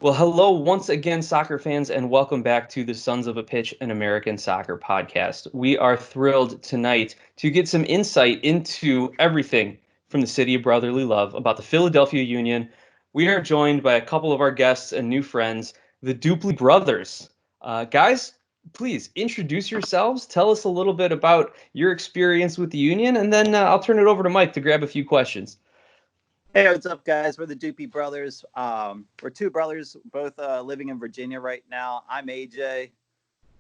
Well, hello once again, soccer fans, and welcome back to the Sons of a Pitch, an American soccer podcast. We are thrilled tonight to get some insight into everything from the city of brotherly love about the Philadelphia Union. We are joined by a couple of our guests and new friends, the Doopy Brothers. Guys, please introduce yourselves. Tell us a little bit about your experience with the Union, and then I'll turn it over to Mike to grab a few questions. Hey, what's up, guys? We're the Doopy Brothers. We're two brothers, both living in Virginia right now. I'm AJ.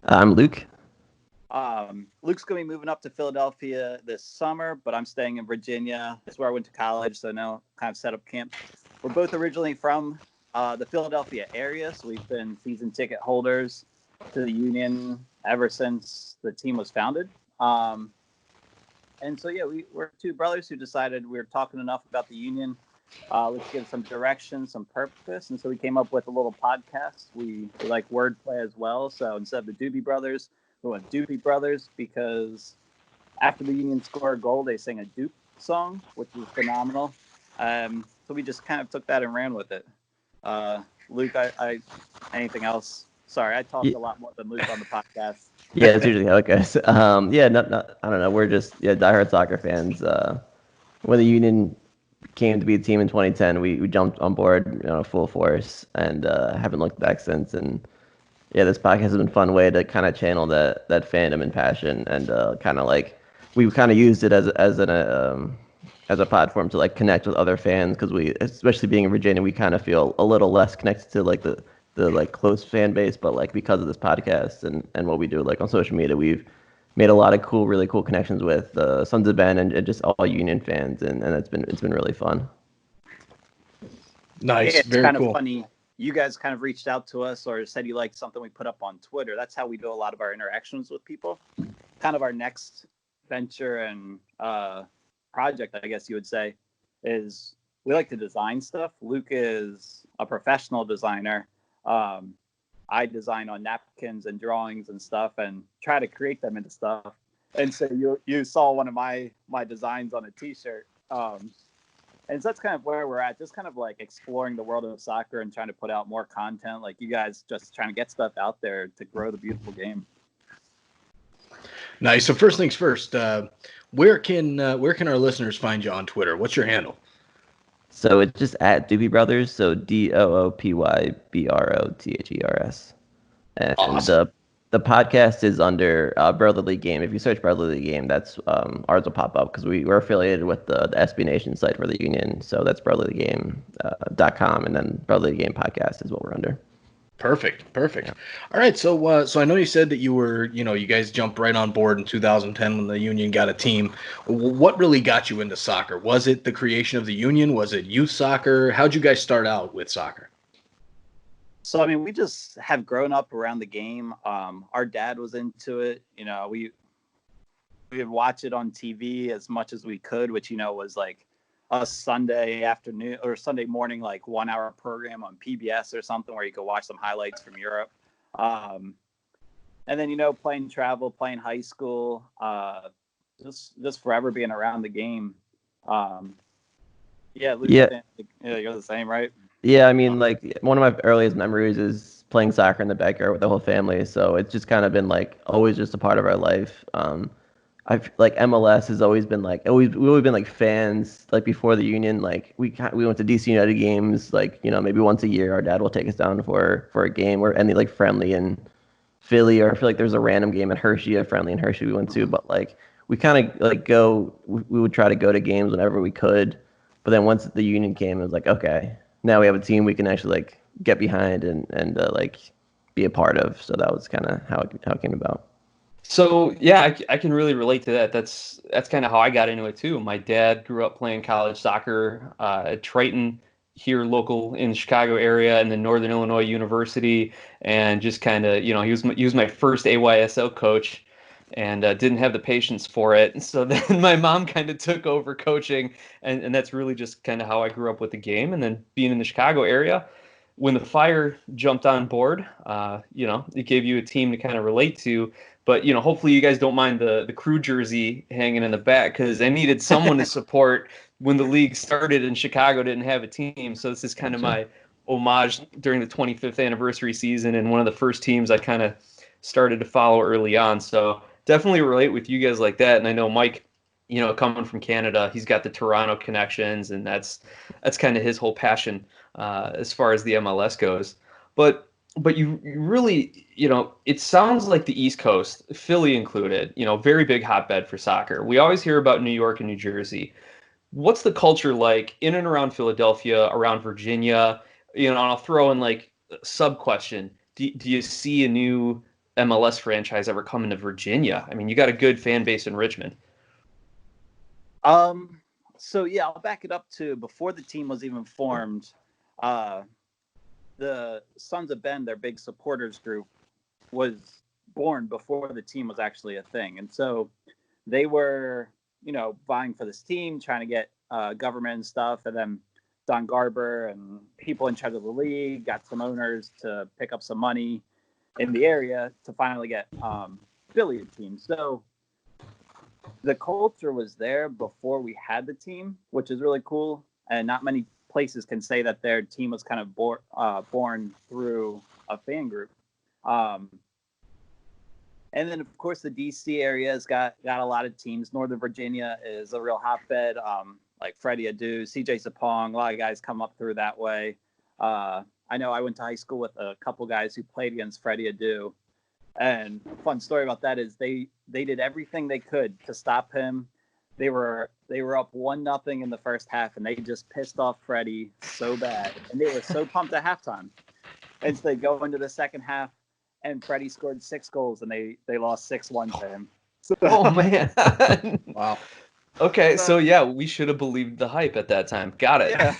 I'm Luke. Luke's going to be moving up to Philadelphia this summer, but I'm staying in Virginia. That's where I went to college, so now kind of set up camp. We're both originally from the Philadelphia area, so we've been season ticket holders to the Union ever since the team was founded. And so, yeah, we're two brothers who decided we were talking enough about the Union. Let's give some direction, some purpose. And so we came up with a little podcast. We like wordplay as well. So instead of the Doopy Brothers, we went Doopy Brothers because after the Union scored a goal, they sang a Doop song, which was phenomenal. So we just kind of took that and ran with it. Luke, anything else? Sorry, I talked a lot more than Luke on the podcast. Yeah, that's usually how it goes. I don't know. We're just diehard soccer fans. When the Union came to be a team in 2010, we jumped on board, full force, and haven't looked back since. And yeah, this podcast has been a fun way to kind of channel that fandom and passion, and kind of like we kind of used it as a platform to like connect with other fans because we, especially being in Virginia, we kind of feel a little less connected to like the like close fan base, but like because of this podcast and what we do like on social media, we've made a lot of really cool connections with Sons of Ben and just all Union fans, and it's been really fun. Nice. It's very kind cool. of funny. You guys kind of reached out to us or said you liked something we put up on Twitter. That's how we do a lot of our interactions with people. Kind of our next venture and project, I guess you would say, is we like to design stuff. Luke is a professional designer. I design on napkins and drawings and stuff and try to create them into stuff. And so you saw one of my designs on a t-shirt. And so that's kind of where we're at, just kind of like exploring the world of soccer and trying to put out more content, like you guys just trying to get stuff out there to grow the beautiful game. Nice. So first things first, where can our listeners find you on Twitter? What's your handle? So it's just at Doopy Brothers, so DOOPYBROTHERS. And awesome. the podcast is under Brotherly Game. If you search Brotherly Game, that's ours will pop up because we're affiliated with the SB Nation site for the Union. So that's brotherlygame.com, and then Brotherly Game Podcast is what we're under. Perfect. Yeah. All right. So I know you said that you were, you guys jumped right on board in 2010 when the Union got a team. What really got you into soccer? Was it the creation of the Union? Was it youth soccer? How'd you guys start out with soccer? So, I mean, we just have grown up around the game. Our dad was into it. We would watch it on TV as much as we could, which, was like a Sunday afternoon or Sunday morning, like 1 hour program on PBS or something where you could watch some highlights from Europe. And then, playing travel, playing high school, just forever being around the game. Luke, you're the same, right? Yeah, I mean, like one of my earliest memories is playing soccer in the backyard with the whole family. So it's just kind of been like always just a part of our life. I've like MLS has always been like we've always been like fans like before the Union. Like we went to DC United games like maybe once a year. Our dad will take us down for a game or any like friendly in Philly, or I feel like there's a random game in Hershey, a friendly in Hershey we went to. But like we kind of like we would try to go to games whenever we could. But then once the Union came, it was like, okay, now we have a team we can actually like get behind and like be a part of. So that was kind of how it came about. So yeah, I can really relate to that. That's kind of how I got into it too. My dad grew up playing college soccer at Triton here, local in the Chicago area, and then Northern Illinois University, and just kind of he was my first AYSL coach, and didn't have the patience for it. So then my mom kind of took over coaching, and that's really just kind of how I grew up with the game. And then being in the Chicago area, when the Fire jumped on board, it gave you a team to kind of relate to. But, hopefully you guys don't mind the crew jersey hanging in the back, because I needed someone to support when the league started and Chicago didn't have a team. So this is kind of my homage during the 25th anniversary season, and one of the first teams I kind of started to follow early on. So definitely relate with you guys like that. And I know Mike, coming from Canada, he's got the Toronto connections, and that's kind of his whole passion as far as the MLS goes. But you really, it sounds like the East Coast, Philly included, very big hotbed for soccer. We always hear about New York and New Jersey. What's the culture like in and around Philadelphia, around Virginia? And I'll throw in like a sub question. Do you see a new MLS franchise ever coming to Virginia? I mean, you got a good fan base in Richmond. So yeah, I'll back it up to before the team was even formed. The Sons of Ben, their big supporters group, was born before the team was actually a thing. And so they were, vying for this team, trying to get government and stuff. And then Don Garber and people in charge of the league got some owners to pick up some money in the area to finally get Philly a team. So the culture was there before we had the team, which is really cool. And not many places can say that their team was kind of born through a fan group. And then, of course, the D.C. area has got a lot of teams. Northern Virginia is a real hotbed, like Freddie Adu, C.J. Sapong. A lot of guys come up through that way. I know I went to high school with a couple guys who played against Freddie Adu. And a fun story about that is they did everything they could to stop him. They were up 1-0 in the first half, and they just pissed off Freddie so bad. And they were so pumped at halftime. And so they go into the second half, and Freddie scored 6 goals, and they lost 6-1 to him. So, oh, man. Wow. Okay, so yeah, we should have believed the hype at that time. Got it. Yeah.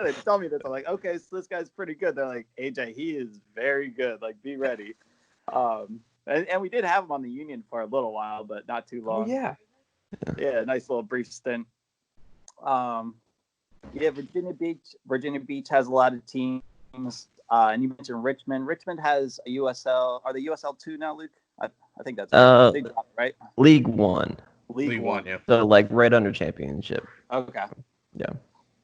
They tell me that. I'm like, okay, so this guy's pretty good. They're like, AJ, he is very good. Like, be ready. And we did have him on the Union for a little while, but not too long. Oh, yeah. Yeah, nice little brief stint. Virginia Beach has a lot of teams. And you mentioned Richmond. Richmond has a USL. Are they USL 2 now, Luke? I think that's right. League One. League One, yeah. So like right under championship. Okay. Yeah.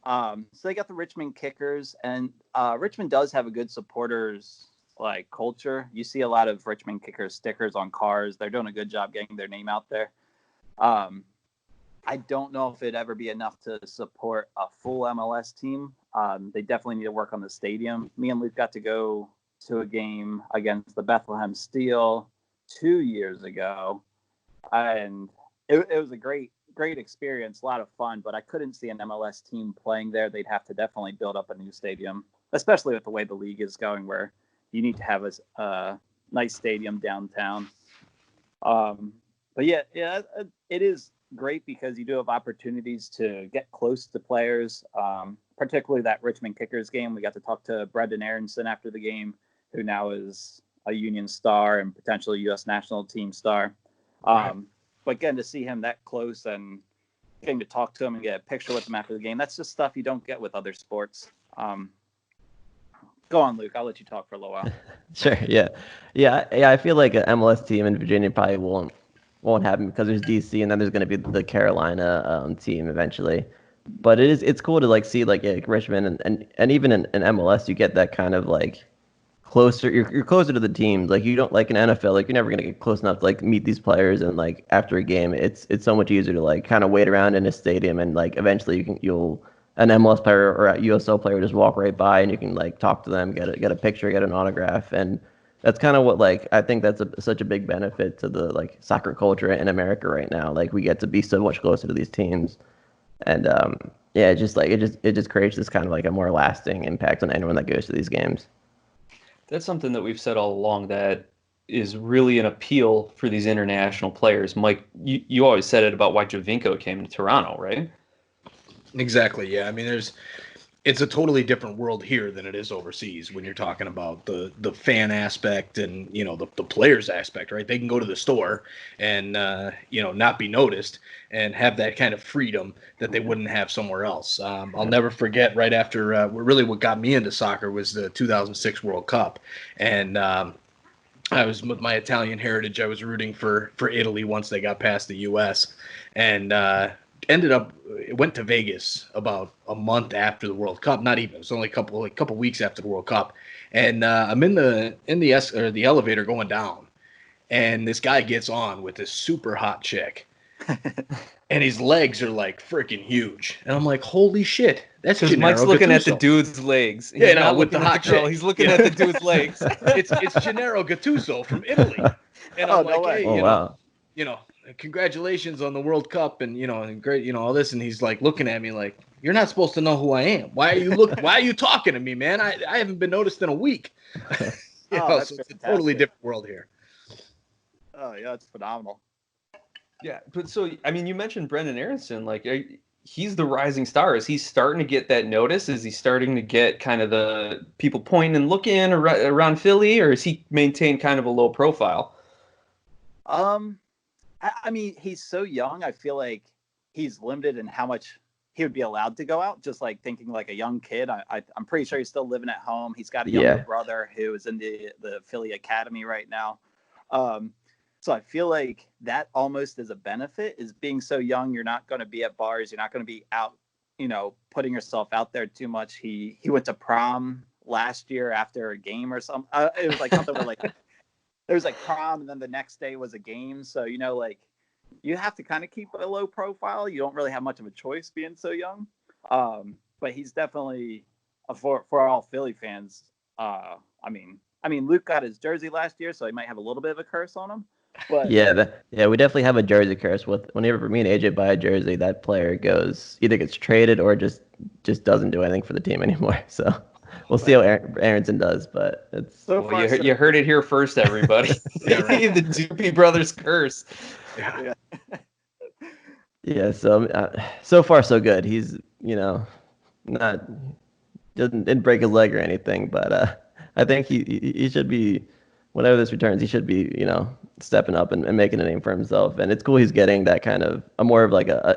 So they got the Richmond Kickers, and Richmond does have a good supporters like culture. You see a lot of Richmond Kickers stickers on cars. They're doing a good job getting their name out there. I don't know if it'd ever be enough to support a full MLS team. They definitely need to work on the stadium. Me and Luke got to go to a game against the Bethlehem Steel 2 years ago, and it was a great experience, a lot of fun, but I couldn't see an MLS team playing there. They'd have to definitely build up a new stadium, especially with the way the league is going, where you need to have a nice stadium downtown. But yeah, it is great because you do have opportunities to get close to players, particularly that Richmond Kickers game. We got to talk to Brendan Aronson after the game, who now is a Union star and potentially U.S. national team star. Right. But getting to see him that close and getting to talk to him and get a picture with him after the game, that's just stuff you don't get with other sports. Go on, Luke. I'll let you talk for a little while. Sure. Yeah. I feel like an MLS team in Virginia probably won't happen because there's DC and then there's going to be the Carolina team eventually. But it's cool to like see like Richmond and even in MLS you get that kind of like closer. You're closer to the teams. Like you don't like in NFL like you're never going to get close enough to like meet these players, and like after a game it's so much easier to like kind of wait around in a stadium, and like eventually you'll an MLS player or a USL player just walk right by and you can like talk to them, get a picture, get an autograph. And that's kind of what like I think that's such a big benefit to the like soccer culture in America right now. Like we get to be so much closer to these teams, and it just creates this kind of like a more lasting impact on anyone that goes to these games. That's something that we've said all along that is really an appeal for these international players. Mike, you always said it about why Javinko came to Toronto, right? Exactly. Yeah. I mean, it's a totally different world here than it is overseas when you're talking about the fan aspect and, the players aspect, right? They can go to the store and, not be noticed and have that kind of freedom that they wouldn't have somewhere else. I'll never forget right after really what got me into soccer was the 2006 World Cup. And I was with my Italian heritage. I was rooting for Italy once they got past the U.S. And went to Vegas about a month after the World Cup. Not even. It was only a couple weeks after the World Cup. And I'm in the elevator going down, and this guy gets on with this super hot chick, and his legs are like freaking huge. And I'm like, holy shit, that's because Mike's looking at the dude's legs. He's not with the hot girl. chick. He's looking at the dude's legs. It's Gennaro Gattuso from Italy, and I'm like, hey, wow. Congratulations on the World Cup, and and great, all this. And he's like looking at me like, you're not supposed to know who I am. Why are you talking to me, man? I haven't been noticed in a week. So it's a totally different world here. Oh yeah, it's phenomenal. Yeah, but so I mean, you mentioned Brendan Aronson, like he's the rising star. Is he starting to get that notice? Is he starting to get kind of the people pointing and looking around Philly, or is he maintained kind of a low profile? I mean, he's so young. I feel like he's limited in how much he would be allowed to go out. Just like thinking like a young kid. I'm pretty sure he's still living at home. He's got a younger brother who is in the Philly Academy right now. So I feel like that almost is a benefit, is being so young. You're not going to be at bars. You're not going to be out, putting yourself out there too much. He went to prom last year after a game or something. It was like something where like there was like prom and then the next day was a game. So, like you have to kind of keep a low profile. You don't really have much of a choice being so young. But he's definitely for all Philly fans. I mean, Luke got his jersey last year, so he might have a little bit of a curse on him. But we definitely have a jersey curse. Whenever me and AJ buy a jersey, that player either gets traded or just doesn't do anything for the team anymore. So we'll see how Aronson does, but it's you heard it here first, everybody. The Doopy Brothers curse. Yeah. Yeah. So far so good. He's didn't break his leg or anything, but I think he should be, whenever this returns, he should be stepping up and making a name for himself. And it's cool he's getting that kind of more of like a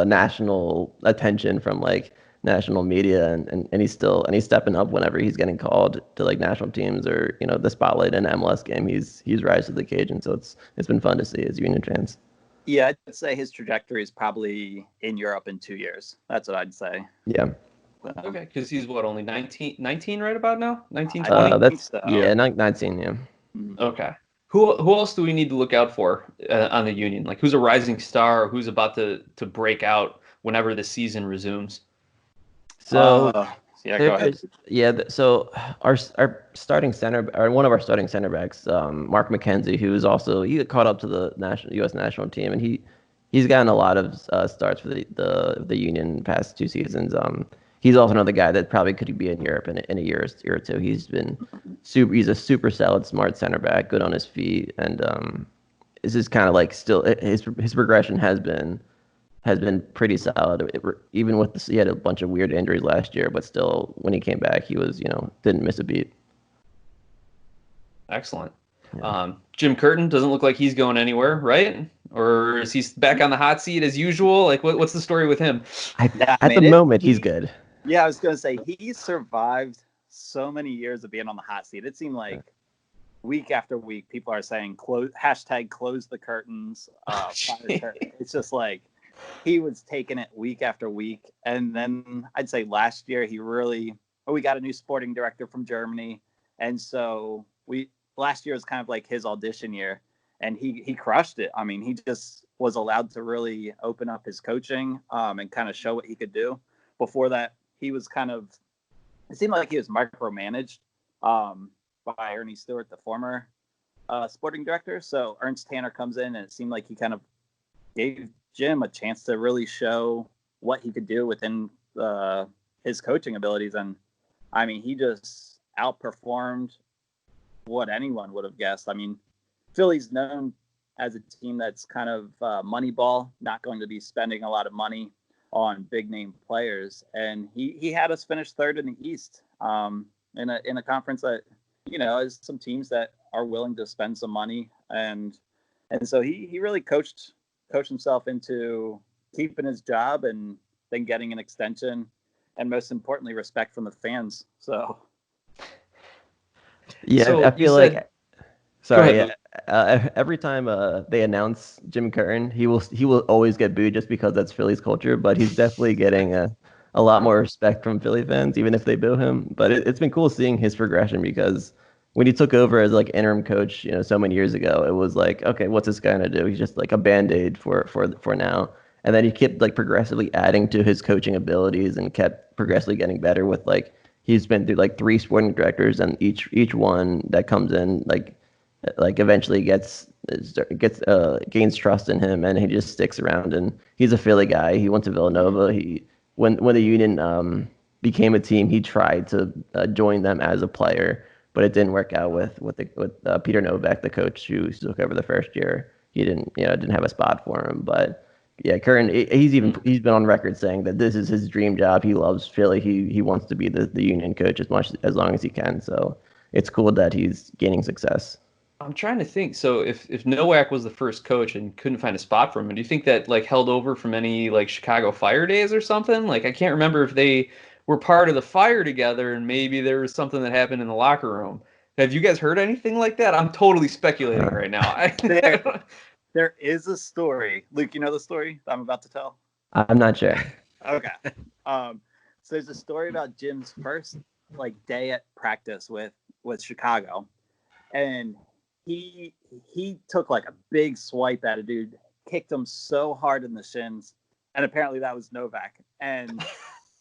national attention from like national media, and he's stepping up whenever he's getting called to like national teams or the spotlight in an MLS game. He's rise to the occasion. So it's been fun to see as Union fans. Yeah, I'd say his trajectory is probably in Europe in 2 years. That's what I'd say. Yeah. Okay, because he's only 19 right about now? 19, 20? That's 19, yeah. Okay. Who else do we need to look out for on the Union? Like, who's a rising star, or who's about to break out whenever the season resumes? So go ahead. Yeah, so our starting center, or one of our starting center backs, Mark McKenzie, he got caught up to the U.S. national team, and he's gotten a lot of starts for the Union past 2 seasons. He's also another guy that probably could be in Europe in a year or two. He's a super solid, smart center back, good on his feet, and this is kind of like still his progression has been pretty solid. Even with he had a bunch of weird injuries last year, but still when he came back, he was didn't miss a beat. Excellent. Yeah. Jim Curtin doesn't look like he's going anywhere, right? Or is he back on the hot seat as usual? Like, what's the story with him? At the moment, he's good. Yeah, I was going to say, he survived so many years of being on the hot seat. It seemed like week after week, people are saying, close the curtains. It's just like he was taking it week after week. And then I'd say last year, we got a new sporting director from Germany. And so last year was kind of like his audition year. And he crushed it. I mean, he just was allowed to really open up his coaching and kind of show what he could do. Before that, he was it seemed like he was micromanaged by Ernie Stewart, the former sporting director. So Ernst Tanner comes in, and it seemed like he kind of gave Jim a chance to really show what he could do within his coaching abilities. And I mean, he just outperformed what anyone would have guessed. I mean, Philly's known as a team that's kind of money ball, not going to be spending a lot of money on big name players, and he had us finish third in the East in a conference that is some teams that are willing to spend some money, and so he really coached himself into keeping his job and then getting an extension, and most importantly, respect from the fans. So yeah, I feel like. Sorry, every time they announce Jim Curtin, he will always get booed just because that's Philly's culture. But he's definitely getting a lot more respect from Philly fans, even if they boo him. But it's been cool seeing his progression because when he took over as like interim coach, so many years ago, it was like, okay, what's this guy gonna do? He's just like a band-aid for now. And then he kept like progressively adding to his coaching abilities and kept progressively getting better with like he's been through like 3 sporting directors, and each one that comes in like eventually gains trust in him, and he just sticks around. And he's a Philly guy. He went to Villanova. When the Union became a team, he tried to join them as a player, but it didn't work out with Peter Novak, the coach who took over the first year. He didn't have a spot for him. But yeah, Curtin, he's been on record saying that this is his dream job. He loves Philly. He wants to be the Union coach as long as he can. So it's cool that he's gaining success. I'm trying to think. So if Nowak was the first coach and couldn't find a spot for him, do you think that like held over from any like Chicago Fire days or something? Like I can't remember if they were part of the Fire together and maybe there was something that happened in the locker room. Have you guys heard anything like that? I'm totally speculating right now. There is a story. Luke, you know the story I'm about to tell? I'm not sure. Okay. So there's a story about Jim's first like day at practice with Chicago, and he took like a big swipe at a dude, kicked him so hard in the shins, and apparently that was Novak. And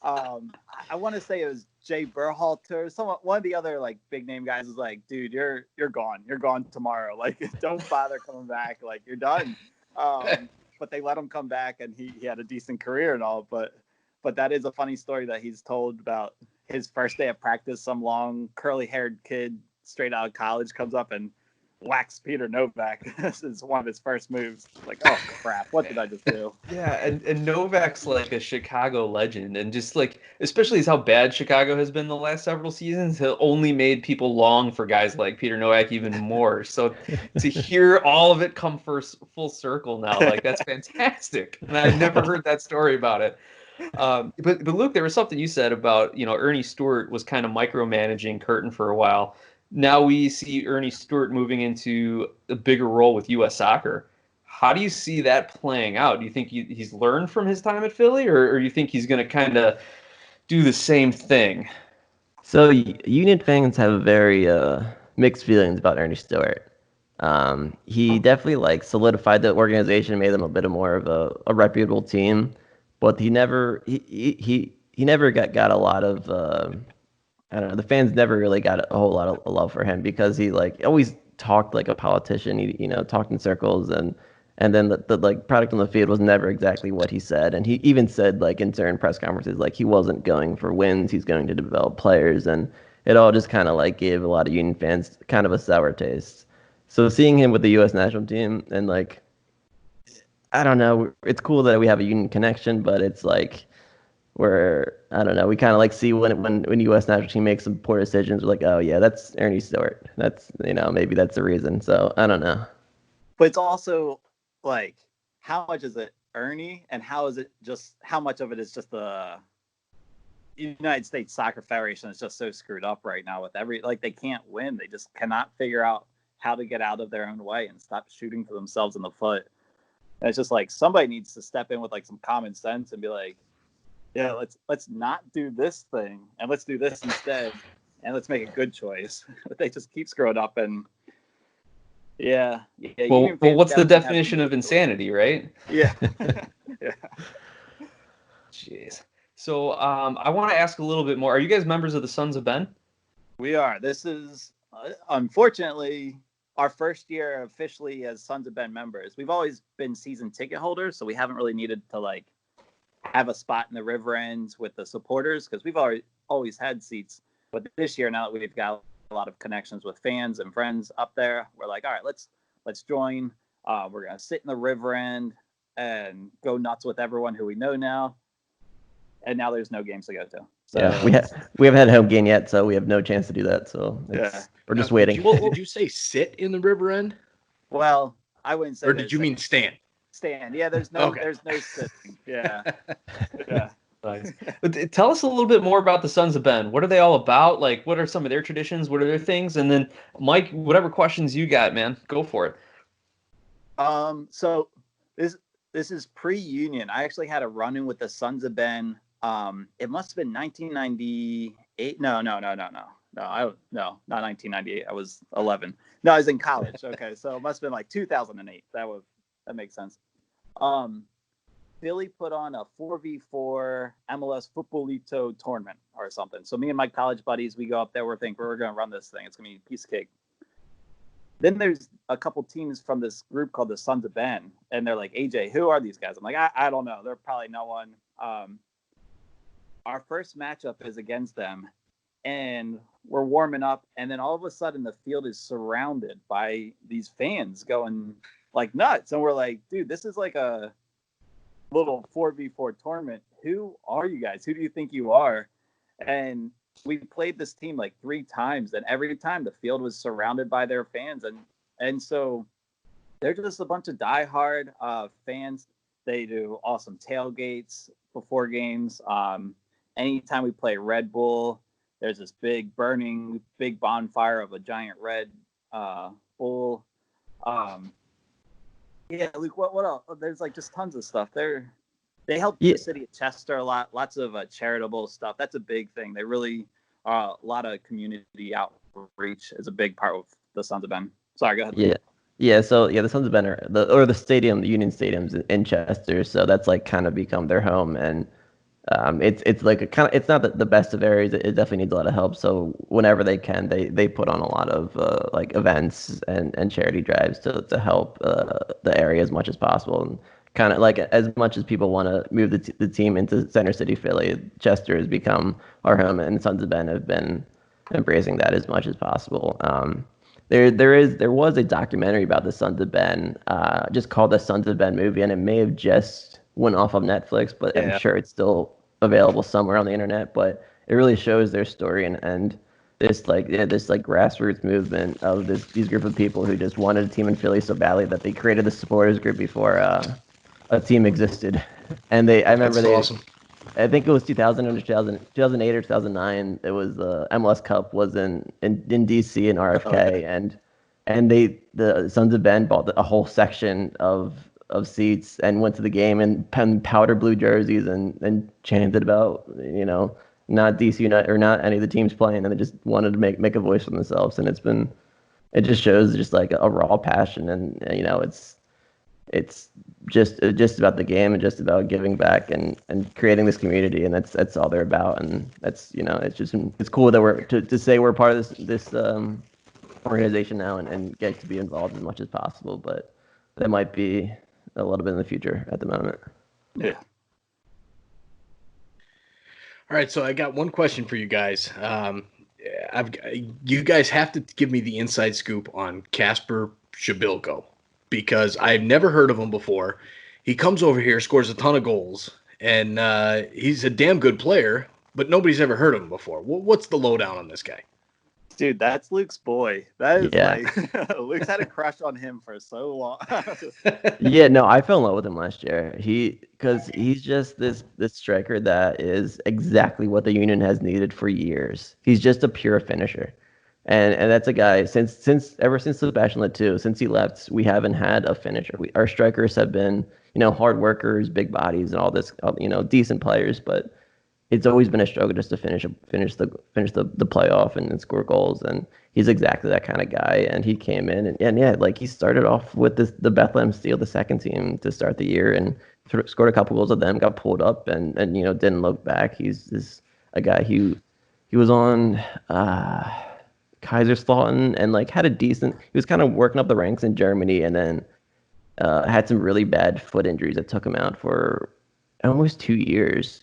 I want to say it was Jay Berhalter, one of the other like big name guys was like, dude, you're gone tomorrow. Like, don't bother coming back. Like, you're done. But they let him come back, and he had a decent career and all. But that is a funny story that he's told about his first day of practice. Some long curly haired kid straight out of college comes up and whacks Peter Novak. This is one of his first moves. Like, oh crap, what did I just do? Yeah, and Novak's like a Chicago legend, and just like especially as how bad Chicago has been the last several seasons, it only made people long for guys like Peter Novak even more. So to hear all of it come full circle now, like that's fantastic. And I've never heard that story about it. But Luke, there was something you said about Ernie Stewart was kind of micromanaging Curtin for a while. Now we see Ernie Stewart moving into a bigger role with U.S. Soccer. How do you see that playing out? Do you think he's learned from his time at Philly, or do you think he's going to kind of do the same thing? So Union fans have very mixed feelings about Ernie Stewart. He definitely solidified the organization, made them a bit more of a reputable team, but he never got a lot of I don't know. The fans never really got a whole lot of love for him because he always talked like a politician. He talked in circles, and then the product on the field was never exactly what he said. And he even said in certain press conferences he wasn't going for wins. He's going to develop players, and it all just kind of gave a lot of Union fans kind of a sour taste. So seeing him with the U.S. national team and I don't know, it's cool that we have a Union connection, but it's where I don't know, we kind of see when U.S. national team makes some poor decisions, we're like, oh yeah, that's Ernie Stewart. That's maybe that's the reason. So I don't know. But it's also how much is it Ernie, and how much of it is just the United States Soccer Federation is just so screwed up right now with they can't win. They just cannot figure out how to get out of their own way and stop shooting for themselves in the foot. And it's just somebody needs to step in with some common sense and be like, yeah, let's not do this thing and let's do this instead, and let's make a good choice. But they just keep screwing up, and yeah. Well, what's the definition of insanity, right? Yeah. Yeah. Jeez. So I want to ask a little bit more. Are you guys members of the Sons of Ben? We are. This is unfortunately our first year officially as Sons of Ben members. We've always been season ticket holders, so we haven't really needed to have a spot in the river ends with the supporters because we've always had seats. But this year, now that we've got a lot of connections with fans and friends up there, we're like, all right, let's join. We're gonna sit in the river end and go nuts with everyone who we know now. And now there's no games to go to. So yeah, we haven't had a home game yet, so we have no chance to do that. So we're just waiting. Did you say sit in the river end? Well, I wouldn't say. Or did you mean stand? Stand. Yeah, there's no sitting. Yeah. Yeah. Nice. But tell us a little bit more about the Sons of Ben. What are they all about? Like, what are some of their traditions? What are their things? And then, Mike, whatever questions you got, man, go for it. So this is pre-union. I actually had a run-in with the Sons of Ben. It must have been 1998. No, not 1998. I was 11. No, I was in college. Okay, so it must have been like 2008. That makes sense. Philly put on a 4v4 MLS Futbolito tournament or something. So me and my college buddies, we go up there. We're going to run this thing. It's going to be a piece of cake. Then there's a couple teams from this group called the Sons of Ben, and they're like, AJ, who are these guys? I'm like, I don't know. They're probably no one. Our first matchup is against them, and we're warming up, and then all of a sudden the field is surrounded by these fans going like nuts. And we're like, dude, this is like a little 4v4 tournament. Who are you guys? Who do you think you are? And we played this team like 3 times, and every time the field was surrounded by their fans. And so they're just a bunch of diehard fans. They do awesome tailgates before games. Anytime we play Red Bull, there's this big bonfire of a giant Red Bull. Yeah, Luke, what else? There's like just tons of stuff. They help the city of Chester a lot. Lots of charitable stuff. That's a big thing. They really a lot of community outreach is a big part of the Sons of Ben. Sorry, go ahead. Yeah. So the Sons of Ben are the stadium, the Union Stadium's in Chester. So that's like kind of become their home, and it's like it's not the best of areas. It definitely needs a lot of help. So whenever they can, they put on a lot of like events and charity drives to help the area as much as possible. And kind of like as much as people want to move the team into Center City, Philly, Chester has become our home, and Sons of Ben have been embracing that as much as possible. There was a documentary about the Sons of Ben, just called the Sons of Ben movie, and it may have just went off of Netflix, but I'm sure it's still available somewhere on the internet. But it really shows their story and this grassroots movement of these group of people who just wanted a team in Philly so badly that they created the supporters group before a team existed. And I remember awesome. I think it was 2008 or 2009. It was the MLS Cup was in DC in RFK, and the Sons of Ben bought a whole section of seats and went to the game and powder blue jerseys and chanted about not DC United or not any of the teams playing, and they just wanted to make a voice for themselves. And it just shows just like a raw passion, and it's just about the game and just about giving back and creating this community, and that's all they're about. And that's it's cool that we're to say we're part of this organization now and get to be involved as much as possible. But that might be a little bit in the future at the moment. Yeah. All right, so I got one question for you guys. You guys have to give me the inside scoop on Kasper Shabilko, because I've never heard of him before. He comes over here, scores a ton of goals, and he's a damn good player, but nobody's ever heard of him before. What's the lowdown on this guy? Dude, that's Luke's boy. That is like Luke's had a crush on him for so long. Yeah, no, I fell in love with him last year. Because he's just this striker that is exactly what the Union has needed for years. He's just a pure finisher. And that's a guy ever since Sebastian Letou, since he left, we haven't had a finisher. Our strikers have been, hard workers, big bodies, and all this, decent players, but it's always been a struggle just to finish the playoff and score goals. And he's exactly that kind of guy. And he came in and he started off with the Bethlehem Steel, the second team to start the year, and scored a couple goals of them, got pulled up and didn't look back. He's a guy he was on Kaiserslautern and had a decent. He was kind of working up the ranks in Germany, and then had some really bad foot injuries that took him out for almost 2 years.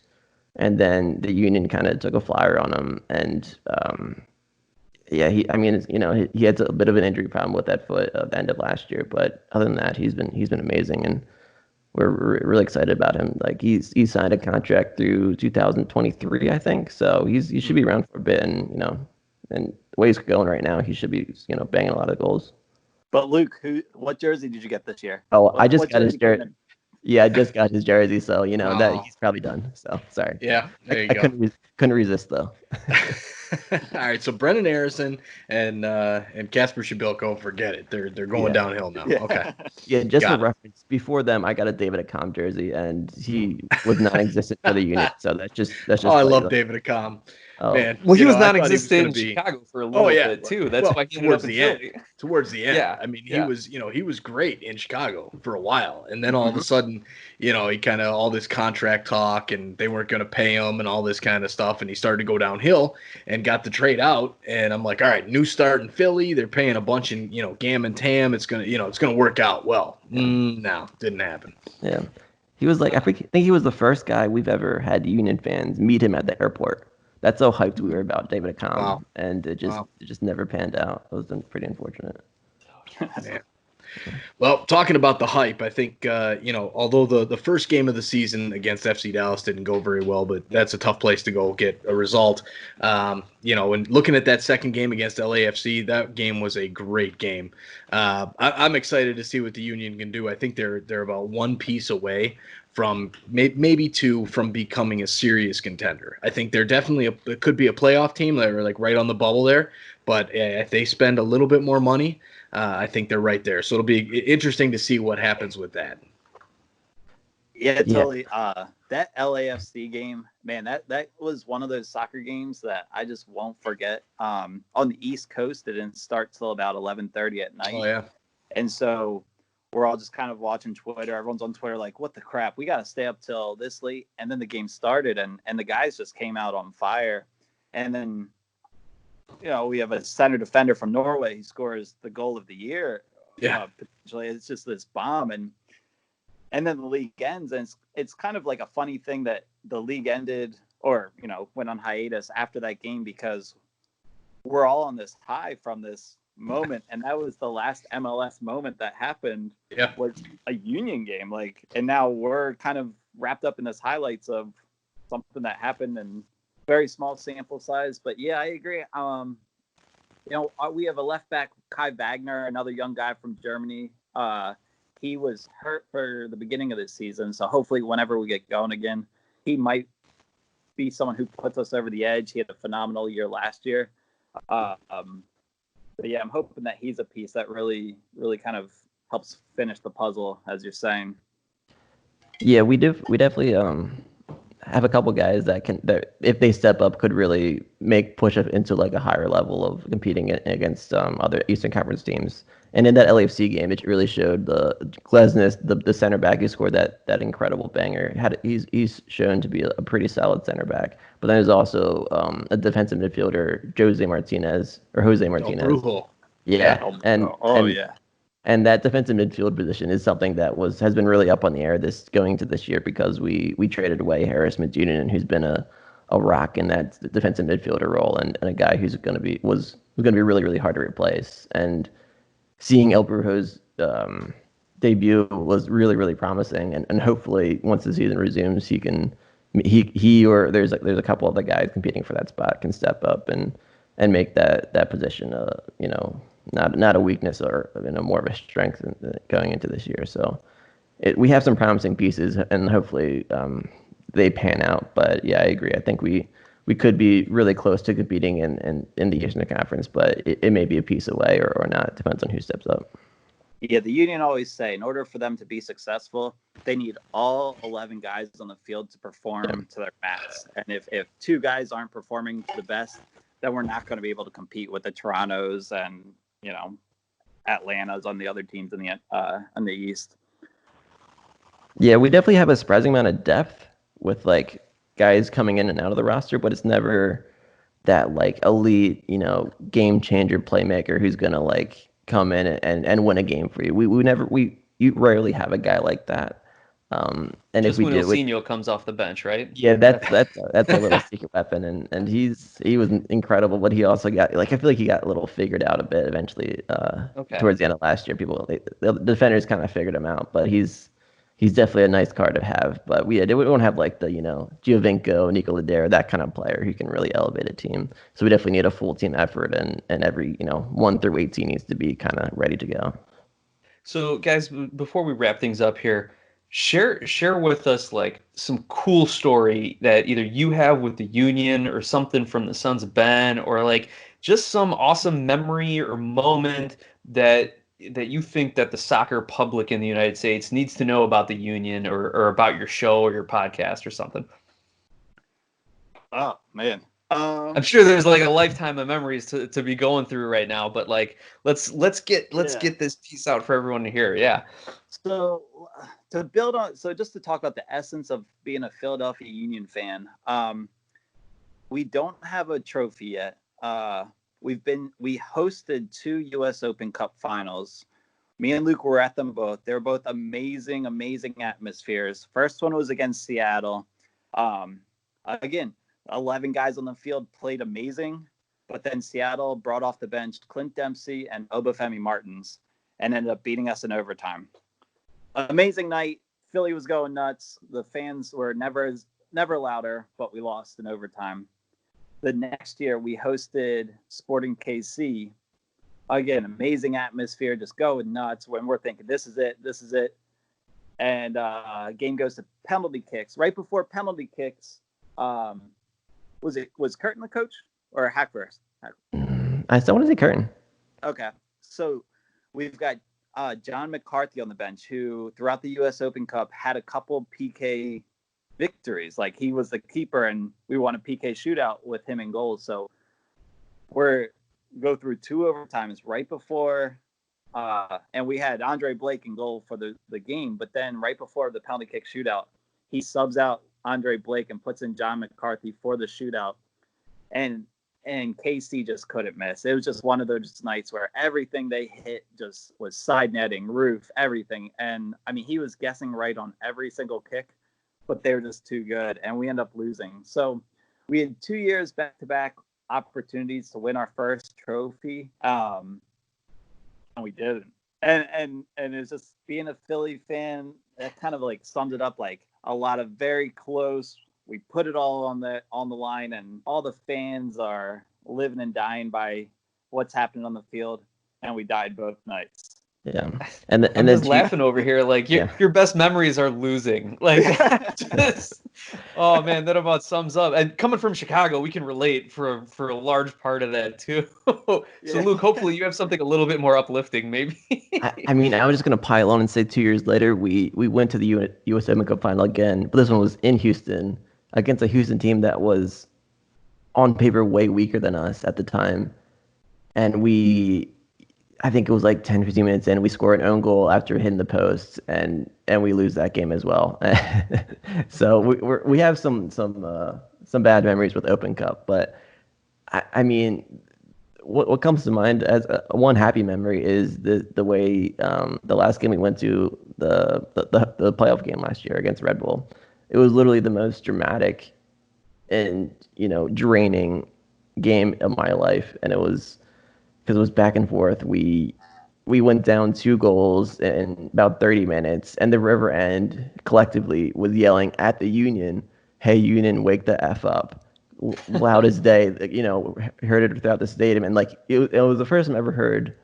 And then the Union kind of took a flyer on him, and he had a bit of an injury problem with that foot at the end of last year. But other than that, he's been amazing, and we're really excited about him. He signed a contract through 2023, I think. So he should be around for a bit, and the way he's going right now, he should be banging a lot of goals. But Luke, what jersey did you get this year? I just got his jersey. Yeah, I just got his jersey, so that Oh. he's probably done. So sorry. Yeah, there you I go. couldn't resist though. All right, so Brendan Harrison and Casper Shabilko, forget it. They're going Yeah. downhill now. Yeah. Okay. Yeah, just for Got it. reference, before them, I got a David Accam jersey, and he was non-existent for the unit. So that's Oh, just I like, love David Accam. oh, Man, Well, he was I thought he was non-existent going in to be. Chicago for a Oh little yeah, bit too. That's why he ended up in Philly. Towards the end. Yeah, I mean, he yeah. was, he was great in Chicago for a while, and then all Mm-hmm. of a sudden, he kind of all this contract talk, and they weren't going to pay him, and all this kind of stuff, and he started to go downhill, and got the trade out, and I'm like, all right, new start in Philly, they're paying a bunch in, Gam and Tam, it's gonna work out well. No, didn't happen. yeah. He was like, I think he was the first guy we've ever had Union fans meet him at the airport. That's how hyped we were about David Accam, Wow. and it Wow. just never panned out. It was pretty unfortunate. Yeah. Well, talking about the hype, I think, although the first game of the season against FC Dallas didn't go very well, but that's a tough place to go get a result. And looking at that second game against LAFC, that game was a great game. I'm excited to see what the Union can do. I think they're about one piece away from maybe two from becoming a serious contender. I think they're definitely it could be a playoff team. They're like right on the bubble there, but if they spend a little bit more money, I think they're right there. So it'll be interesting to see what happens with that. Yeah, totally. That LAFC game, man, that was one of those soccer games that I just won't forget. On the East Coast, it didn't start till about 11:30 at night. Oh yeah. And so we're all just kind of watching Twitter. Everyone's on Twitter like, what the crap? We got to stay up till this late. And then the game started, and the guys just came out on fire. And then, we have a center defender from Norway. He scores the goal of the year. Yeah. Potentially, it's just this bomb. And then the league ends. And it's kind of like a funny thing that the league ended or, went on hiatus after that game because we're all on this high from this moment, and that was the last MLS moment that happened. Yeah, was a Union game, and now we're kind of wrapped up in this highlights of something that happened in very small sample size. But yeah, I agree. We have a left back, Kai Wagner, another young guy from Germany. He was hurt for the beginning of this season, so hopefully whenever we get going again, he might be someone who puts us over the edge. He had a phenomenal year last year. But yeah, I'm hoping that he's a piece that really, really kind of helps finish the puzzle, as you're saying. Yeah, we definitely have a couple guys that if they step up, could really push up into like a higher level of competing against other Eastern Conference teams. And in that LAFC game, it really showed the Glesnes, the center back who scored that incredible banger. He's shown to be a pretty solid center back. But then there's also a defensive midfielder, Jose Martinez. Brujo. Yeah, yeah. And that defensive midfield position is something that has been really up on the air going into this year because we traded away Harris Medjunin, who's been a rock in that defensive midfielder role, and a guy who's going to be really, really hard to replace. And seeing El Brujo's debut was really, really promising, and hopefully once the season resumes, he or there's a couple other guys competing for that spot can step up and make that position not a weakness or more of a strength going into this year. So we have some promising pieces, and hopefully they pan out. But yeah, I agree. I think we could be really close to competing in the Eastern Conference, but it may be a piece away or not. It depends on who steps up. Yeah, the Union always say in order for them to be successful, they need all 11 guys on the field to perform to their max. And if two guys aren't performing to the best, then we're not going to be able to compete with the Torontos and Atlanta's on the other teams in the East. Yeah, we definitely have a surprising amount of depth with like guys coming in and out of the roster, but it's never that like elite, game changer playmaker who's gonna like come in and win a game for you. You rarely have a guy like that. And just if we when do, Ilsinho comes off the bench, right? Yeah, that's a little secret weapon, and he was incredible, but he also got I feel like he got a little figured out a bit eventually. Towards the end of last year, the defenders kind of figured him out, but he's definitely a nice card to have. But we won't have like the Giovinco, Nico Ladera, that kind of player who can really elevate a team. So we definitely need a full team effort, and every 1 through 18 needs to be kind of ready to go. So guys, before we wrap things up here, Share with us like some cool story that either you have with the Union or something from the Sons of Ben, or like just some awesome memory or moment that you think that the soccer public in the United States needs to know about the Union, or about your show or your podcast or something. Oh man. I'm sure there's like a lifetime of memories to be going through right now, but like let's get this piece out for everyone to hear. Yeah. So to build on, so just to talk about the essence of being a Philadelphia Union fan, we don't have a trophy yet. We hosted 2 U.S. Open Cup finals. Me and Luke were at them both. They were both amazing, amazing atmospheres. First one was against Seattle. Again, 11 guys on the field played amazing, but then Seattle brought off the bench Clint Dempsey and Obafemi Martins and ended up beating us in overtime. Amazing night. Philly was going nuts. The fans were never louder, but we lost in overtime. The next year we hosted Sporting KC. Again, amazing atmosphere, just going nuts when we're thinking, this is it. And game goes to penalty kicks. Right before penalty kicks, was Curtin the coach or Hackworth? I still want to say Curtin. Okay, so we've got John McCarthy on the bench, who throughout the U.S. Open Cup had a couple PK victories. Like, he was the keeper, and we won a PK shootout with him in goal. So go through 2 overtimes right before, and we had Andre Blake in goal for the game. But then right before the penalty kick shootout, he subs out Andre Blake and puts in John McCarthy for the shootout. And KC just couldn't miss. It was just one of those nights where everything they hit just was side netting, roof, everything. And I mean, he was guessing right on every single kick, but they were just too good. And we end up losing. So we had 2 years back-to-back opportunities to win our first trophy. And we didn't. And it's just being a Philly fan, that kind of like summed it up, like a lot of very close. We put it all on the line, and all the fans are living and dying by what's happening on the field, and we died both nights. Yeah, and I'm just laughing over here, like your best memories are losing. Like, oh man, that about sums up. And coming from Chicago, we can relate for a large part of that too. So Luke, hopefully you have something a little bit more uplifting, maybe. I mean, I was just gonna pile on and say 2 years later, we went to the U.S. Open Cup final again, but this one was in Houston against a Houston team that was on paper way weaker than us at the time, and I think it was like 10, 15 minutes in, we scored an own goal after hitting the post, and we lose that game as well. So we have some bad memories with Open Cup, but I mean, what comes to mind as one happy memory is the way the last game we went to, the playoff game last year against Red Bull. It was literally the most dramatic and draining game of my life, and it was because it was back and forth. We went down 2 goals in about 30 minutes, and the River End collectively was yelling at the Union, "Hey Union, wake the F up!" Loud as day. Heard it throughout the stadium, and like it was the first time I ever heard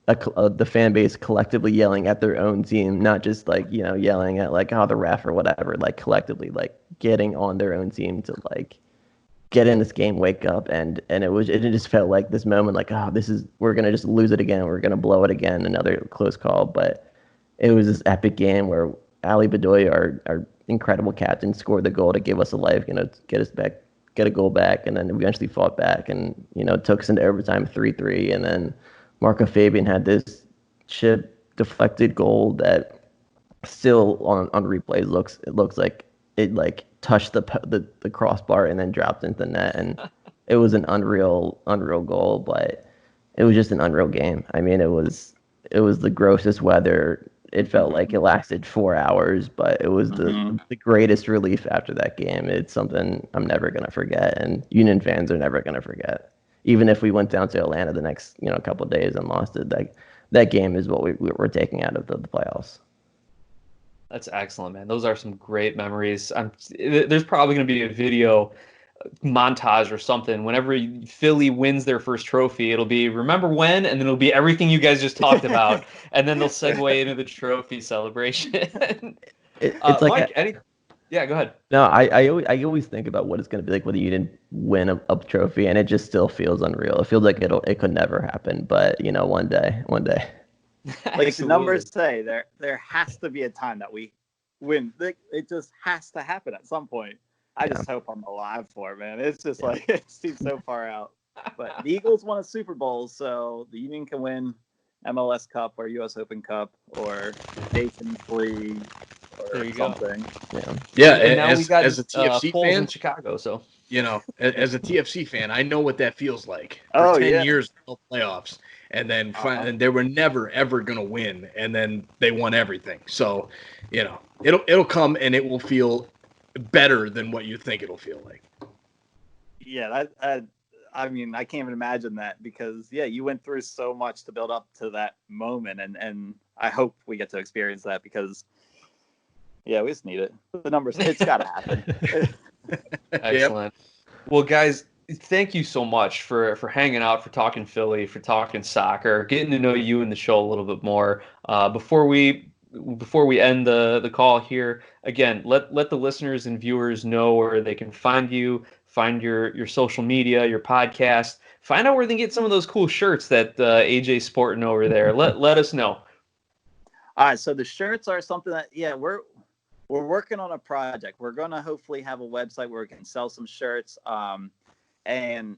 the fan base collectively yelling at their own team, not just like yelling at like the ref or whatever, like collectively like getting on their own team to like get in this game, wake up, and it just felt like this moment, like we're gonna just lose it again, we're gonna blow it again, another close call. But it was this epic game where Ali Bedoya, our incredible captain, scored the goal to give us a life, get us back, get a goal back, and then we eventually fought back, and took us into overtime 3-3, and then Marco Fabian had this chip deflected goal that still on replays looks like it like touched the crossbar and then dropped into the net, and it was an unreal goal, but it was just an unreal game. I mean, it was the grossest weather. It felt like it lasted 4 hours, but it was the greatest relief after that game. It's something I'm never gonna forget, and Union fans are never gonna forget. Even if we went down to Atlanta the next couple of days and lost it, that game is what we're taking out of the playoffs. That's excellent, man. Those are some great memories. There's probably going to be a video montage or something. Whenever Philly wins their first trophy, it'll be remember when, and then it'll be everything you guys just talked about, and then they'll segue into the trophy celebration. It's like Mike, yeah, go ahead. no, I always think about what it's going to be like when the Union win a trophy, and it just still feels unreal. It feels like it could never happen, but one day. Like the numbers say, there has to be a time that we win. It just has to happen at some point. I just hope I'm alive for it, man. It's just like it seems so far out. But the Eagles won a Super Bowl, so the Union can win MLS Cup or U.S. Open Cup or Nations League or something. Yeah. And now we got as a TFC polls fan in Chicago, so as a TFC fan, I know what that feels like. For 10 years, no playoffs, and then and they were never ever gonna win, and then they won everything. So, it'll come and it will feel better than what you think it'll feel like. Yeah, I mean, I can't even imagine that because you went through so much to build up to that moment, and I hope we get to experience that because we just need it. The numbers, it's got to happen. Excellent. Well, guys, thank you so much for hanging out, for talking Philly, for talking soccer, getting to know you and the show a little bit more. Before we end the call here, again, let the listeners and viewers know where they can find you, find your social media, your podcast, find out where they can get some of those cool shirts that AJ's sporting over there. Let us know. All right, so the shirts are something that we're working on a project. We're going to hopefully have a website where we can sell some shirts, and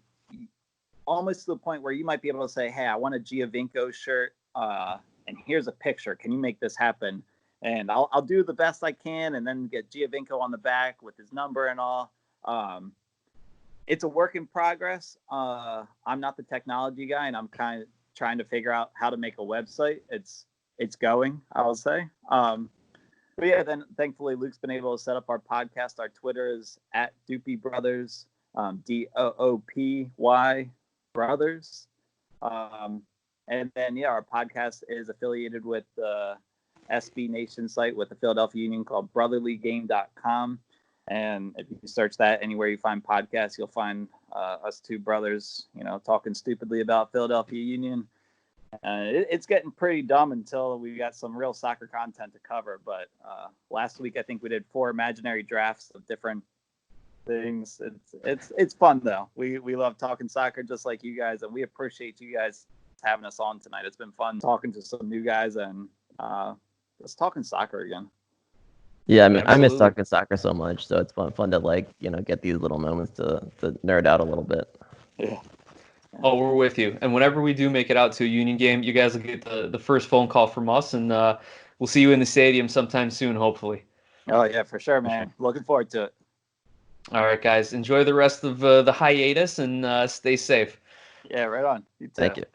almost to the point where you might be able to say, hey, I want a Giovinco shirt, and here's a picture. Can you make this happen? And I'll do the best I can and then get Giovinco on the back with his number and all. It's a work in progress. I'm not the technology guy, and I'm kind of trying to figure out how to make a website. It's going, I will say. But then thankfully Luke's been able to set up our podcast. Our Twitter is at Doopy Brothers, DOOPY Brothers. And then our podcast is affiliated with the SB Nation site with the Philadelphia Union called brotherlygame.com. And if you search that anywhere you find podcasts, you'll find us two brothers, talking stupidly about Philadelphia Union. It's getting pretty dumb until we got some real soccer content to cover. But last week, I think we did 4 imaginary drafts of different things. It's fun though. We love talking soccer just like you guys, and we appreciate you guys having us on tonight. It's been fun talking to some new guys and just talking soccer again. Yeah, I mean, I miss talking soccer so much, so it's fun to get these little moments to nerd out a little bit. Yeah. Oh, we're with you. And whenever we do make it out to a Union game, you guys will get the first phone call from us, and we'll see you in the stadium sometime soon, hopefully. Oh, yeah, for sure, man. Looking forward to it. All right, guys. Enjoy the rest of the hiatus and stay safe. Yeah, right on. You too. Thank you.